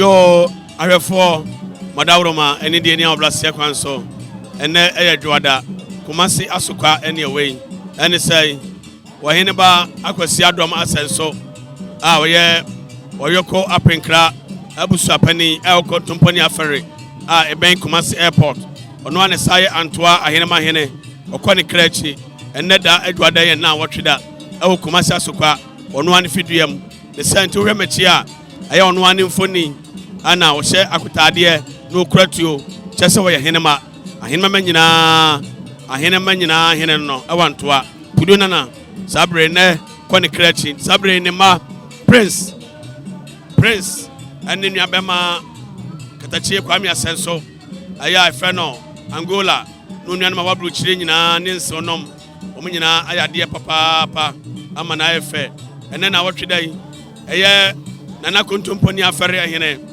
Yo, I have four Madawroma, any day near Blasia Council, and then a Dwada, Kumasi Asuka, anyway, and say, OHENEBA, AKWASI ADOM Asenso, Oyoko, Apinkra, Abusuapanin, KONTOMPONIAFERE, Eben Kumasi Airport, Onwane Saye Antoa, Ahenemmahene, Okoni Krechi, and Neda Edwada, and now what that, Kumasi Asuka, Onwane Fidium, the Saint Remechia, I on one infoni, and now share Akutadia, no cratio, Chesawa Henema, Ahenemmahene, Ahenemmahene, Heneno, Awantua, Pudunana, Sabrina, Koni Krechi, Sabrina, Prince, and then Yabema Katachi Kwame Asenso, Aya Freno, Angola, Nunyan Mawabru Chilina, Ninsonom, Omina, Aya dear Papa, Amana Efe, and then our today, Aya Nana KONTOMPONIAFERE HENE,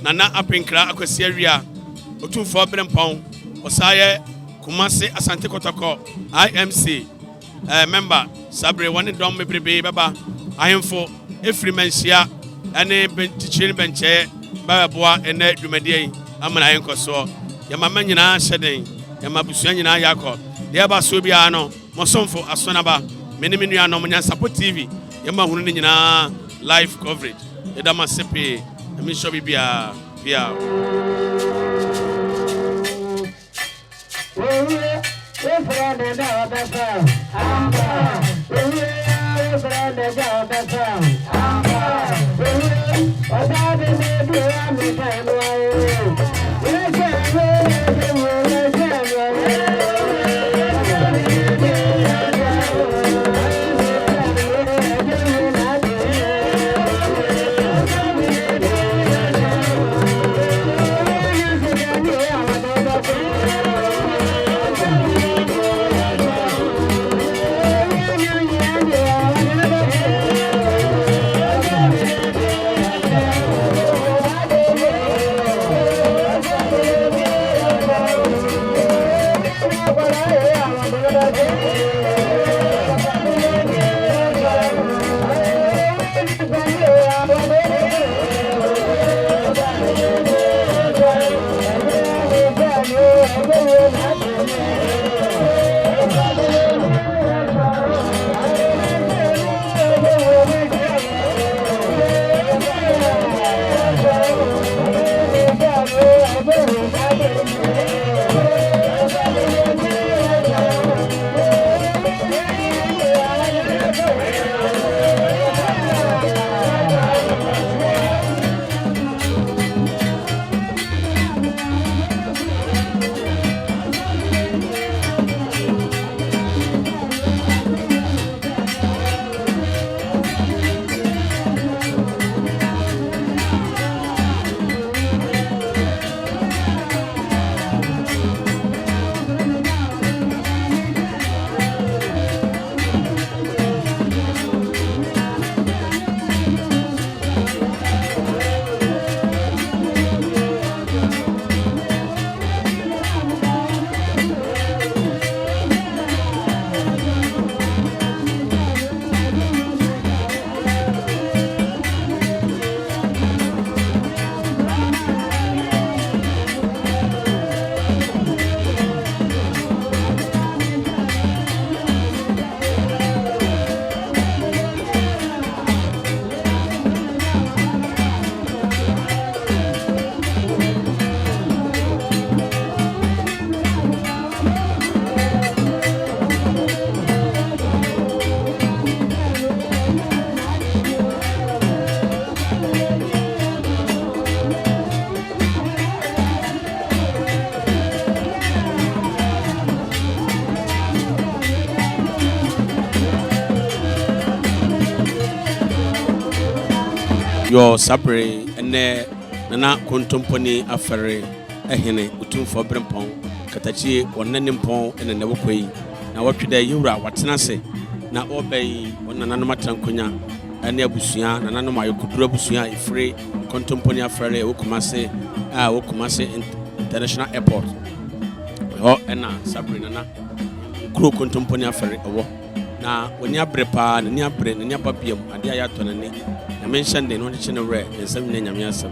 Nana Apinkra, Akwasi Otu 4 billion pound, Osaye, Kumasi Asante Kotoko, IMC, member, Sabre, one dom me baby, Baba, I am for every mensia, and a teaching benche, Bababoa, and a Dumedier, Amana Encoso, Yamamana shedding, Yamabusuanina Yako, Yaba Subiano, Mosonfo, Asonaba, Minimiano, Nyansapo TV, Yamahunina live coverage. Edama sepe, emi shobi bia. Your Sabre and Nana KONTOMPONIAFERE HENE Utum for Brempon, Katachi, one Nanimpon, and a Nebuquay. Now, what today you are, what's Nase? Now, obey one Nanamatan Kunya, and Abusuan, and Anoma, could do Abusuan, free KONTOMPONIAFERE, Okumase International Airport. Oh, and Sabre Nana, Crew KONTOMPONIAFERE. Now, when you are prepared, and you are brain, and you are papium, and you are na mention de no de chine re nsam ne nyame asem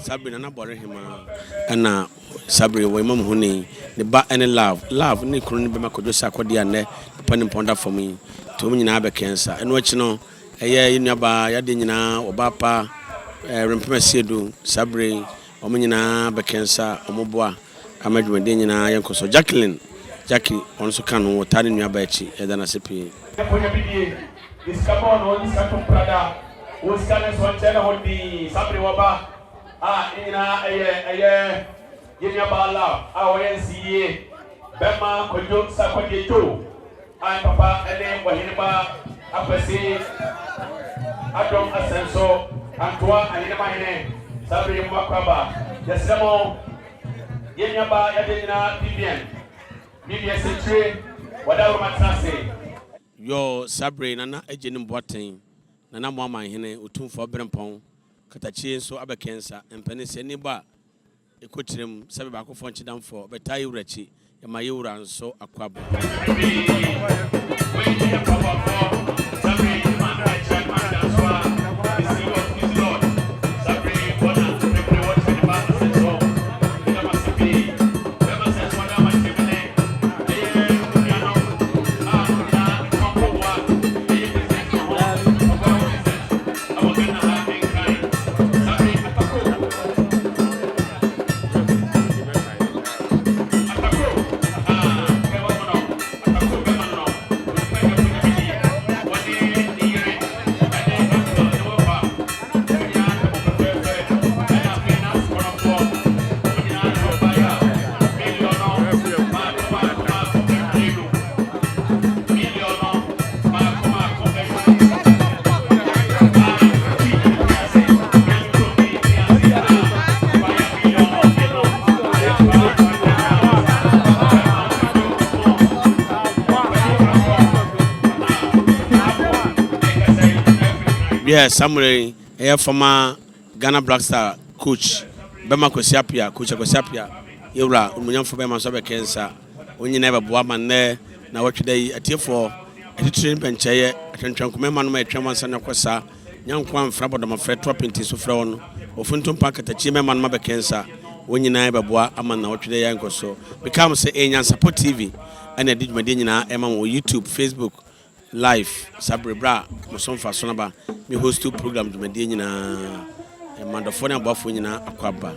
Sabri na bore hima na Sabri we mam huni ne ba any love ne kunu ne be makojo sakode ane papa ne ponda for me to me nyina be kensa eno achi no eye nuaba ya de nyina oba pa rempema siedu Sabri o me nyina be kensa omoboa amadwuma de nyina yenkoso Jackie onso kan wo tane nuaba achi eda na sepi konya bidie iskabon on iskatum prada o skane so tena hodi Sabri waba ina yenya bala awoyensiye bema kojo sakode to I'm Papa and OHENEBA AKWASI ADOM Asenso Antoa Ahenemmahene Sabri Mwakwaba Yesemo Yenyaba Yadena BBN Century Wadawu Matrase Yo Sabri nana ejenim boaten nana mwama hene utumfo brempon katachie so abekensa empene seni ba ekotirem sabe ba akofo nchidamfo betayi wurachi yamaye wura nso akwaba Yes, Samuel, a former Ghana Black Star coach, Bema Appiah, coach Appiah, Yura, Umunyam for Bema Sobe Kensa, when you never boaman there, now what today at for a train benchaye, a tranquilman, my Traman San Akwasa, young Kwan Frabodom of Fred Tropping Tisufron, or Funtum Park at the Chimeman Mabe Kensa, when you never boa, Aman, what today Uncle so becomes a Nyansapo TV, and I did Medina, Emma, YouTube, Facebook. Live Sabri Bra Musonfa Sonaba me host 2 programs me die nyina e mandofo na abafo nyina akwaba.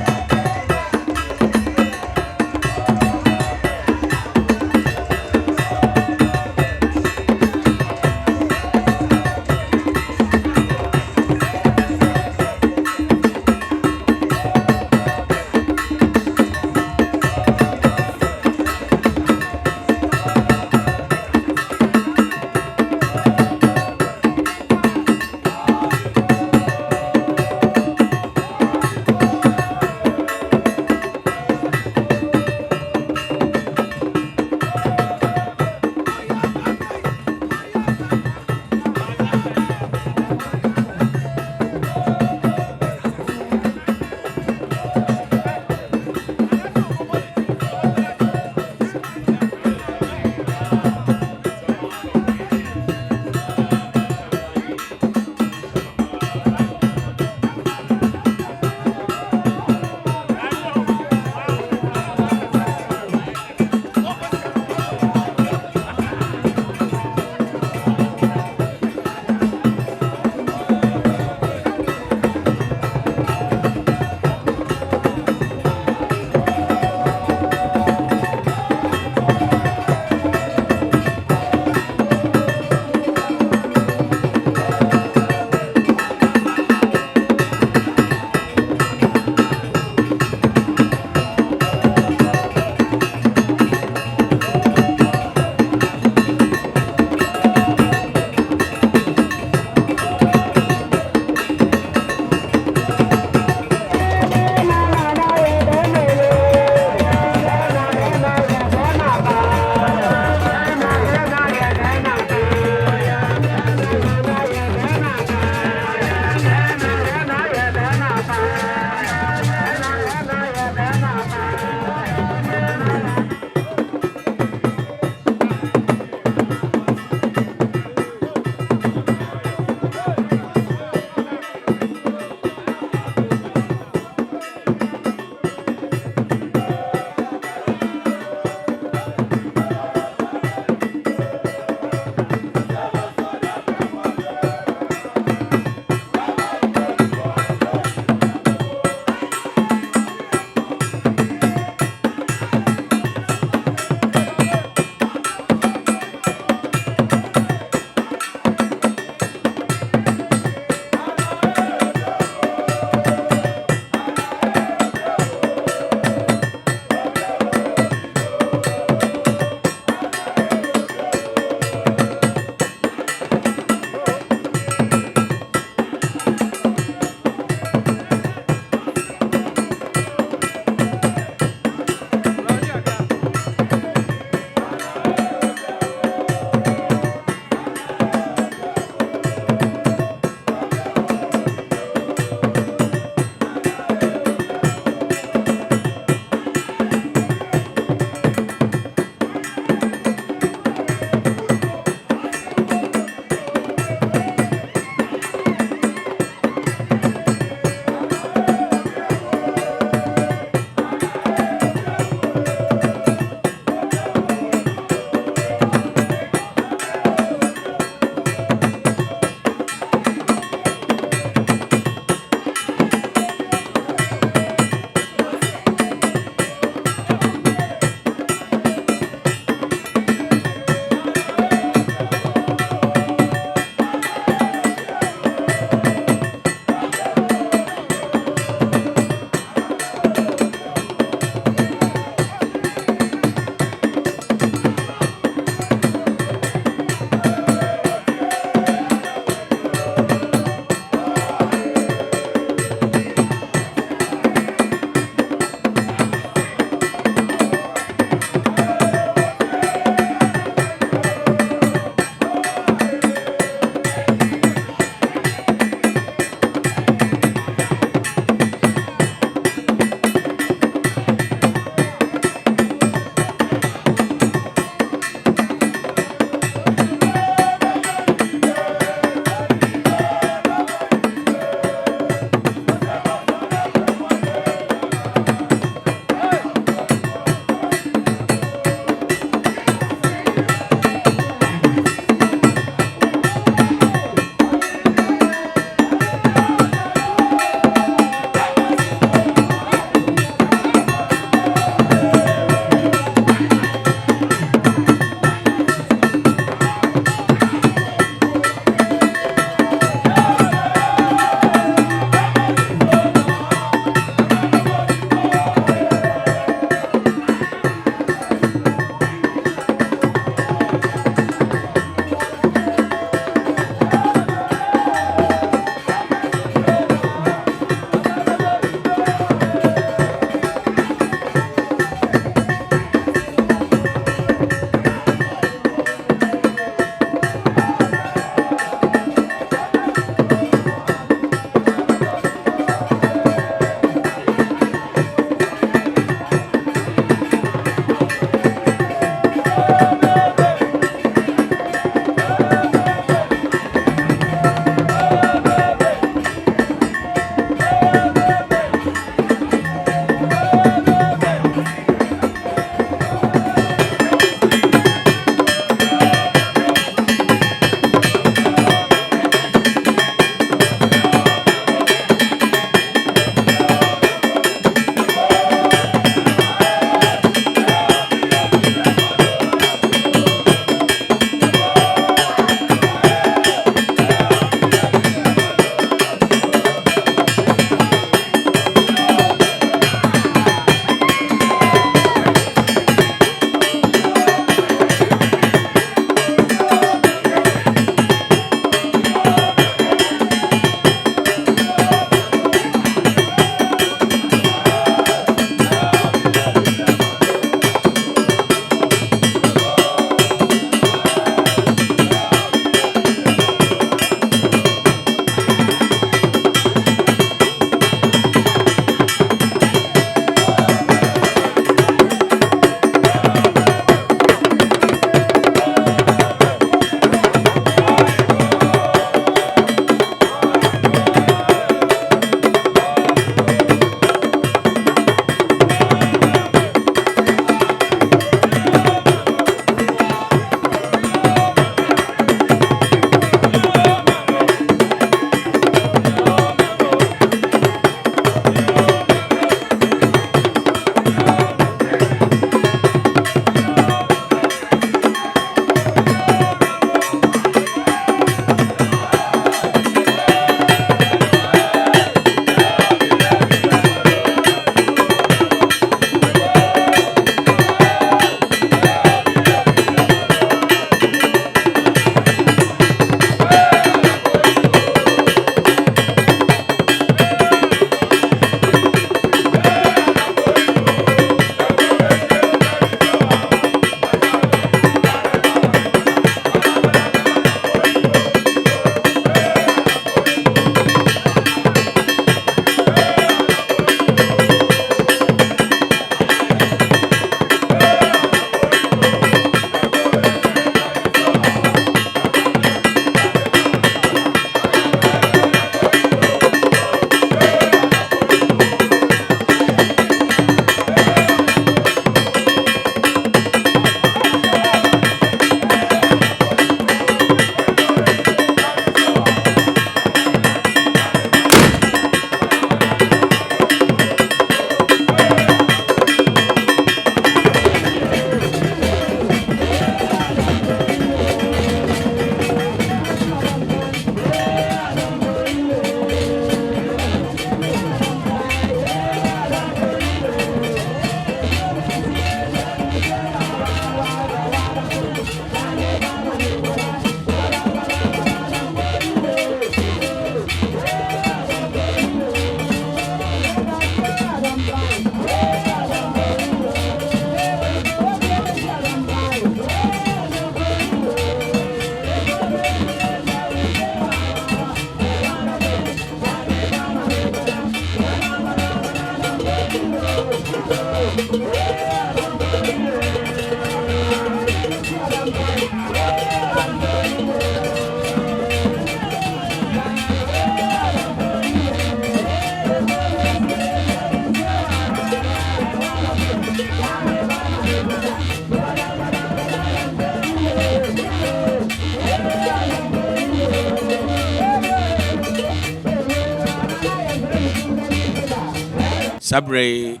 Sabre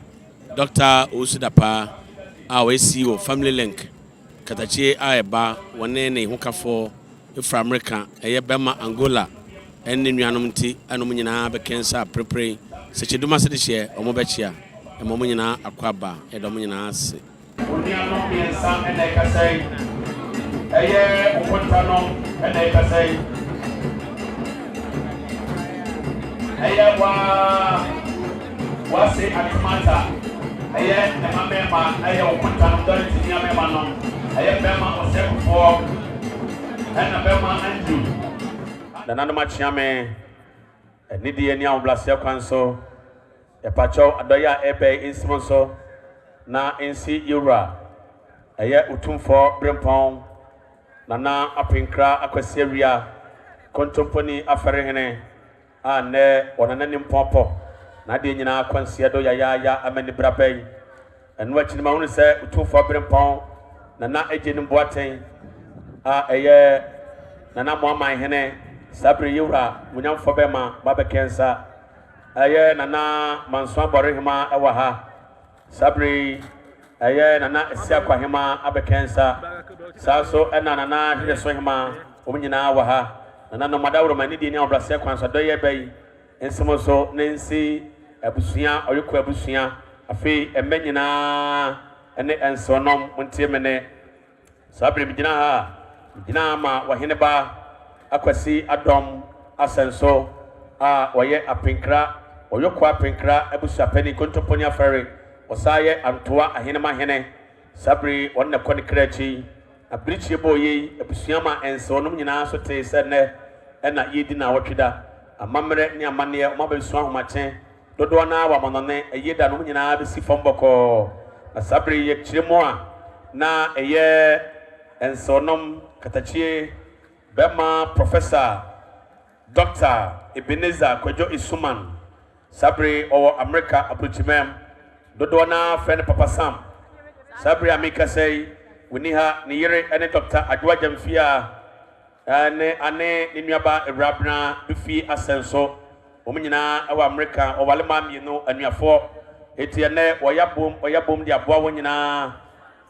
Dr. Osudapa our CEO Family Link Katachi Ayeba Wanene Hukafo from America Ayebema Angola and Nyanumti and Omina Bekensa Prepare such a Duma City share or Mobechia and Momina Aquaba and Domina Se. Uniano and Sam and they can say a year Upontano and they can say Ayawa. What's it at Mata? I am the member, I am one time done to the member. I am Bema or 7-4 and a Bema and you. The Nanamatch Yame, a needy and young Blasio Council, a Pacho Adoya Ebe Instrumental, na in C. Ura, a year Utum for Brimpong, Nana Apinkra, AKWASI, KONTOMPONIAFERE HENE, and ne or an enemy popo. Nadi nyina kwansia do ya amani brabay and watching my own say 2 for Brimpong nana ejin boaten eye nana Mourns hene sabri yura munyam for bema baba kensa eye nana manswa borehima ewa ha sabri eye nana esia kwahema abekensa saso ena nana hweso hema omnyina wa ha nana no madawro mani di ni obrase kwanso do ye bay ensemoso nensi Abusua Oyoko Abusua afi emenyina ene ensonom montiemene sabre migina ha migina ma OHENEBA AKWASI ADOM asenso oye Apinkra Oyoko Apinkra Abusuapanin KONTOMPONIAFERE osaye Antoa Ahenemmahene sabre wonna koni krachi abrichie boyi abusua ma ensonom nyina so te sene ena yedi na wotweda amamre ni amane omabesua homachen dodo na wa monone eyeda no nyina be si fomboko na sabre ye kiremo a na eye ensonom katachie bema professor Dr. Ebenezer Kwadwo Isuman sabre owo America abrochimem dodo na friend Papa Sam sabre amika say winiha ni yire ene Dr. Adwa Jamfia ane ninuaba Ewrabna bifi asenso omunyina ewa America owalema mienu anuafo etiene oyabom dia boa wonyina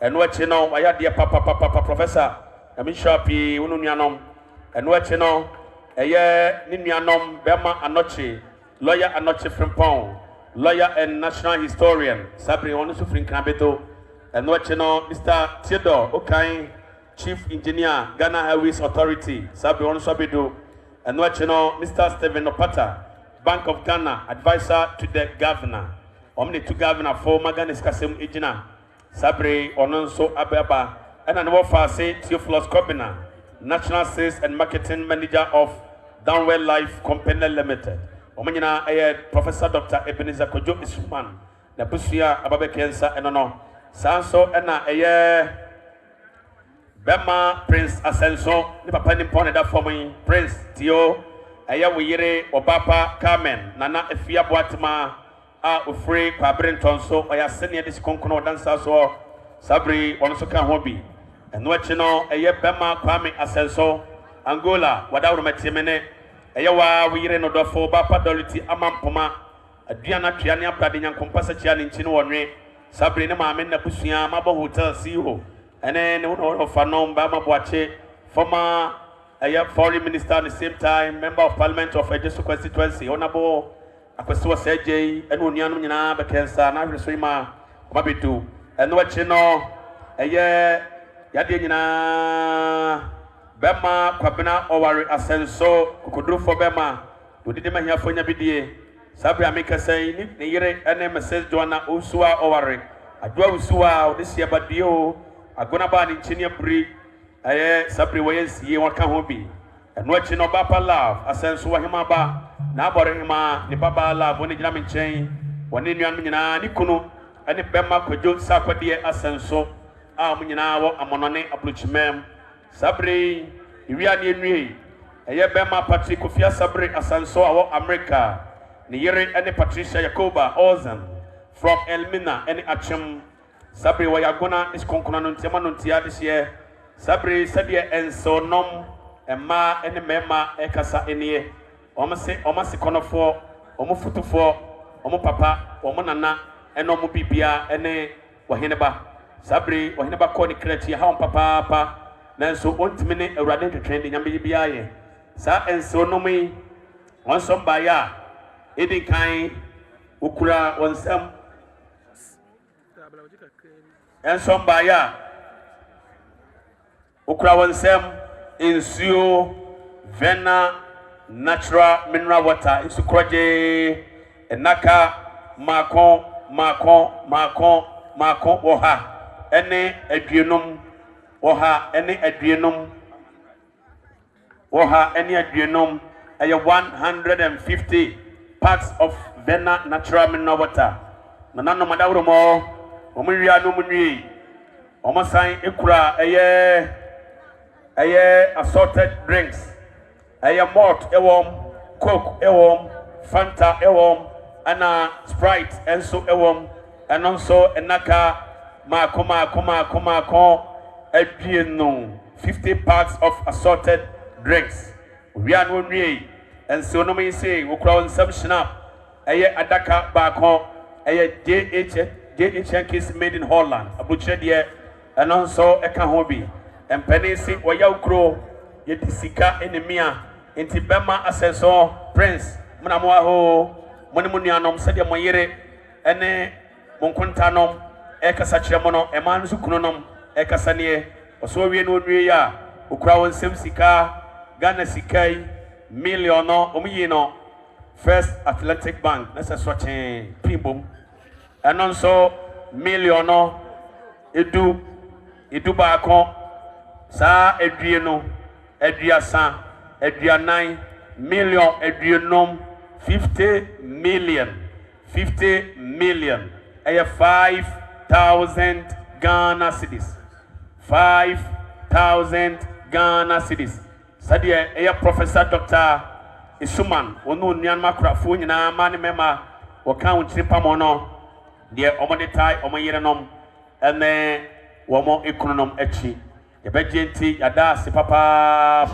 eno achi no oyade papa professor amishapi wonu nuanom eno achi no eye ninuanom bema anochi lawyer anochi frimpon lawyer and national historian sabri wonu so frinkan beto eno achi no Mr. Theodore Okan Chief Engineer Ghana Highways Authority sabri wonu so bedo eno achi no Mr. Stephen Opata Bank of Ghana advisor to the governor omni to governor for Maganis Kasem Ejina sabre ononso abeba and an offer say Theophilus Kobina National Sales and Marketing Manager of Downwell Life Company Limited omanyina Professor Dr. Ebenezer Kwadwo Isuman na busia ababe kensa enono sanso ena bema Prince Asenso ni papa ni mpone da fomi Prince Tio aya wiyire obapa Carmen nana efia boatma ofre kwabrenton so oya sene de sikonkono dansa so sabri onso ka hobi eno achi no bema Kwame Asenso Angola wadawro matimene wa wiyire no dofo bapa doliti amampoma aduana tuane abrade nyankompasa chia ne nchi no wonwe sabri ne maame na busua mabo hotel siho ene ne wono fa no mba maboache former foreign minister at the same time member of parliament of Ejesu constituency honorable AKWASI Wasejei and Uniano nyina bekensa na hwesoima mabedu eno achi no yade nyina bema kwabena oware Asenso kokoduro for bema odide mahia fonya bidie sabre ameka sai ni yire ene message joana osua oware adwa osua odisia badio agona ba ni nchinia bri sabre wayensie waka hobi eno achi no bapa love Asenso wahima ba na aborehima ni baba love woni gina menchen woni nuan nyina ni kunu ene bema Kwadwo sakwade Asenso omunyina wo amonone abrochimem Sabre iwia ne nwie eye bema Patrick Kofia Sabre Asanso awo America ne yere ene Patricia Yakoba Ozan from Elmina ene Achem Sabre wa yagona is konkona no ntema no ntia de hye Sabre sade enso nom emma ene mema ekasa ene omase konofo omufutufo omupapa omunana ene omubibia ene OHENEBA Sabre OHENEBA ko ni kreti ha papa nanso ontimi ne awurade twetwende nyame bia ye sa enso nomi wonsom baya edinkan ukura wonsam enso baya ukura wonsam insuo vena natural mineral water isukroje enaka makon oha ene aduenum oha ene aduenum aya 150 parts of vena natural mineral water nanano madawro mo omwia no munwi omosan ekura eye assorted drinks eye malt ewom coke ewom fanta ewom ana sprite enso ewom enonso enaka mako aduenum 50 parts of assorted drinks we are no nwie enso no me say okura onsam snap eye adaka baako eye JHN case made in Holland abuche de enonso eka ho bi empenisi oya ukro ye disika enemia enti bema aseso prince munamo aho monimunuanom sede moyere ene monkontanom ekasa kiremo no eman sukunonom ekasa ne oso wie no nwie ya okura wonsem sika Ghana sikai million no omuyi no First Atlantic Bank na so chen pimbom enonso million no edu baako sa edue no eduasa eduanan million eduonom 50 million aya 5,000 Ghana cedis 5,000 Ghana cedis sadia aya Professor Dr. Isuman onu nuan makrafo nyina ma ne mema woka wonchiripa mo no de omodetai omoyerenom ene womo ekonom achi yebegenti yada se papa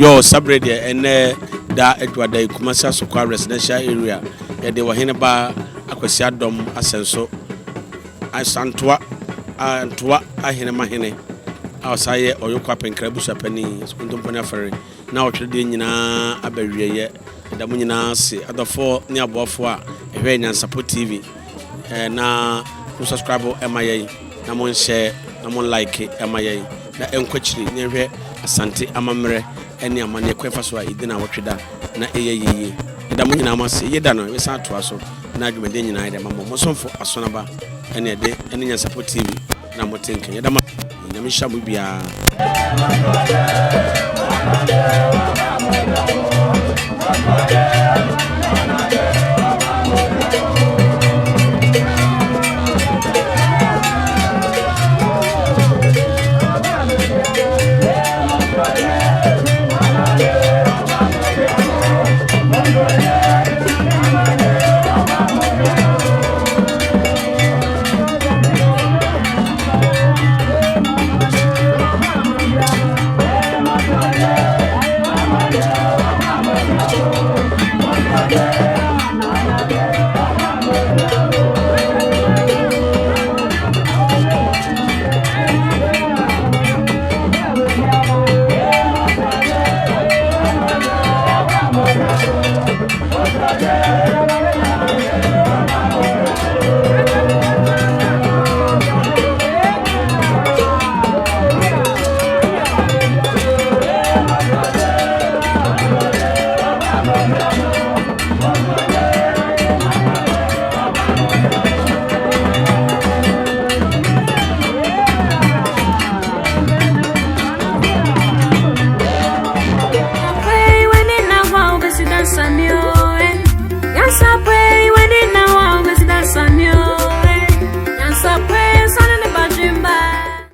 yo sabrede ene da edwada Kumasi Asokwa residential area de OHENEBA AKWASI ADOM asenso Antoa Ahenemmahene awasaye Oyoko Apinkra Abusuapanin KONTOMPONIAFERE na otwede nyina abawieye da mu nyina se adofo ne abofo a ehwe Nyansapo Tv na subscribe emaye na mon share na mon like emaye na enkwachiri ne hwe asante amamre ene amane kwefa so a idina wotweda na eyeyeye da mu nyina amase yeda no yesa atoa so na adwumede nyina ide mammo mo sonfo asonaba ene de ene Nyansapo TV na motenke yeda ma nyame shamu bia